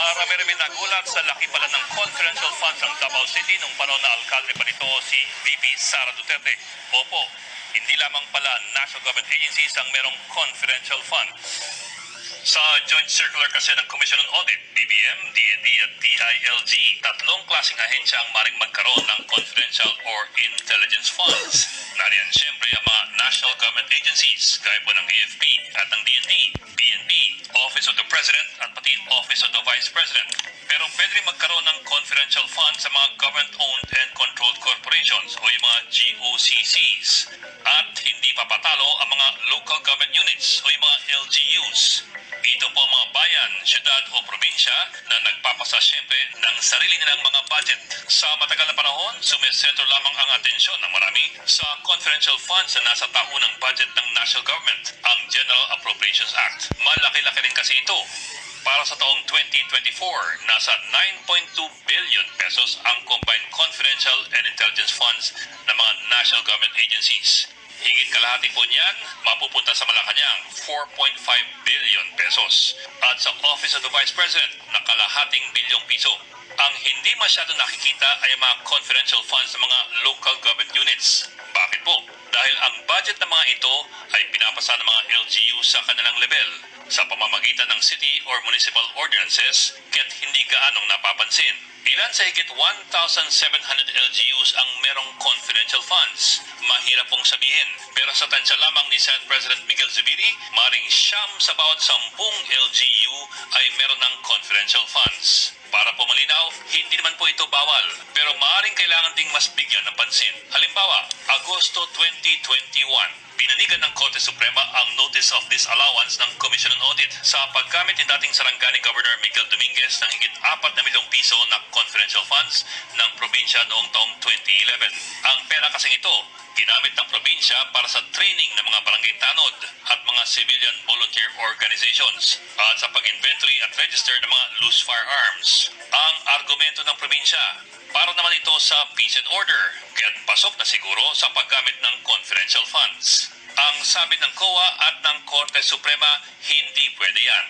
Marami-rami nagulat sa laki pala ng confidential funds ng Davao City nung panahon na alkalde pa nito si VP Sara Duterte. Opo, hindi lamang pala national government agencies ang merong confidential funds. Sa joint circular kasi ng Commission on Audit, BBM, DND at DILG, tatlong klaseng ahensya ang maring magkaroon ng confidential or intelligence funds. Nariyan siyempre ang mga national government agencies, gaya po ng AFP at ng DND, PNP, Office of the President at pati Office of the Vice President. Pero pwede rin magkaroon ng confidential funds sa mga government-owned and controlled corporations o yung mga GOCCs. At hindi papatalo ang mga local government units o yung mga LGUs. Ito po ang mga bayan, syudad o probinsya na nagpapasa siyempre ng sarili nilang mga budget. Sa matagal na panahon, sumisentro lamang ang atensyon ng marami sa confidential funds na nasa taunang budget ng national government, ang General Appropriations Act. Malaki-laki rin kasi ito. Para sa taong 2024, nasa 9.2 billion pesos ang combined confidential and intelligence funds ng mga national government agencies. Higit kalahati po niyan, mapupunta sa Malacanang, 4.5 billion pesos. At sa Office of the Vice President, nakalahating bilyong piso. Ang hindi masyado nakikita ay mga confidential funds ng mga local government units. Bakit po? Dahil ang budget ng mga ito ay pinapasa ng mga LGU sa kanilang level sa pamamagitan ng city or municipal ordinances kaya't hindi gaanong napapansin. Ilan sa higit 1,700 LGUs ang merong confidential funds? Mahirap pong sabihin. Pero sa tansya lamang ni Senate President Miguel Zubiri, maring siyam sa bawat 10 LGU ay meron ng confidential funds. Para po malinaw, hindi naman po ito bawal, pero maaaring kailangan ding mas bigyan ng pansin. Halimbawa, Agosto 2021, pinanigan ng Korte Suprema ang Notice of Disallowance ng Commission on Audit sa paggamit ni dating Sarangani Governor Miguel Dominguez ng higit 4 na milyong piso na confidential funds ng probinsya noong taong 2011. Ang pera kasing ito, ginamit ng probinsya para sa training ng mga barangay tanod at mga civilian volunteer organizations at sa pag-inventory at register ng mga loose firearms. Ang argumento ng probinsya, para naman ito sa peace and order, kaya't pasok na siguro sa paggamit ng confidential funds. Ang sabi ng COA at ng Korte Suprema, hindi pwede yan.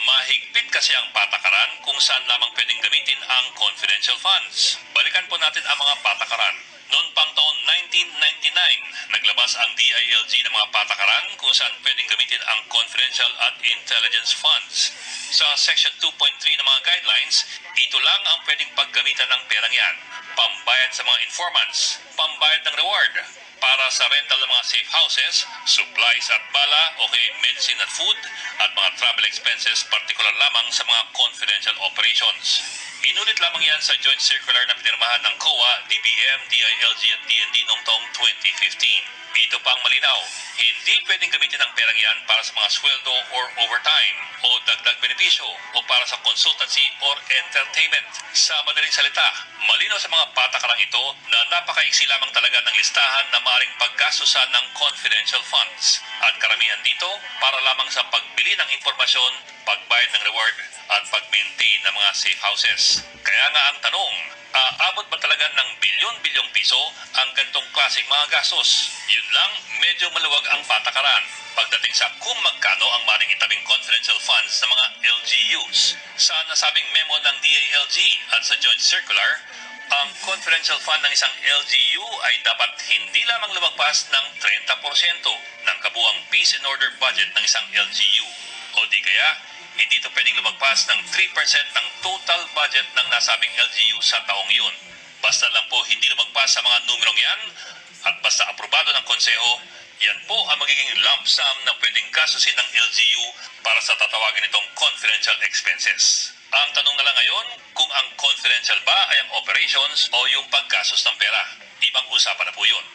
Mahigpit kasi ang patakaran kung saan lamang pwedeng gamitin ang confidential funds. Balikan po natin ang mga patakaran. Noon pang taon 1999, naglabas ang DILG ng mga patakaran kung saan pwedeng gamitin ang confidential at intelligence funds. Sa Section 2.3 ng mga guidelines, ito lang ang pwedeng paggamitan ng perang yan. Pambayad sa mga informants, pambayad ng reward, para sa rental ng mga safe houses, supplies at bala, okay, medicine at food, at mga travel expenses, partikular lamang sa mga confidential operations. Inulit lamang yan sa joint circular na pinirmahan ng COA, DBM, DILG at DND noong taong 2015. Ito pang malinaw, hindi pwedeng gamitin ang perang yan para sa mga sweldo or overtime o dagdag benepisyo o para sa consultancy or entertainment. Sa madaling salita, malinaw sa mga patakarang ito na napakaiksi lamang talaga ng listahan na maaaring paggastusan ng confidential funds. At karamihan dito para lamang sa pagbili ng impormasyon, pagbayad ng reward at pag-maintain ng mga safe houses. Kaya nga ang tanong, aabot ba talaga ng bilyon-bilyong piso ang gantong klaseng mga gastos? Yun lang, medyo maluwag ang patakaran pagdating sa kung magkano ang maring itabing confidential funds sa mga LGUs. Sa nasabing memo ng DILG at sa joint circular, ang confidential fund ng isang LGU ay dapat hindi lamang lumagpas ng 30% ng kabuuang peace and order budget ng isang LGU. O di kaya, hindi ito pwedeng lumagpas ng 3% ng total budget ng nasabing LGU sa taong yun. Basta lang po hindi lumagpas sa mga numerong yan at basta aprobado ng konseho, yan po ang magiging lump sum na pwedeng gastusin ng LGU para sa tatawagin itong confidential expenses. Ang tanong na lang ngayon, kung ang confidential ba ay ang operations o yung paggastos ng pera. Ibang usapan na po yun.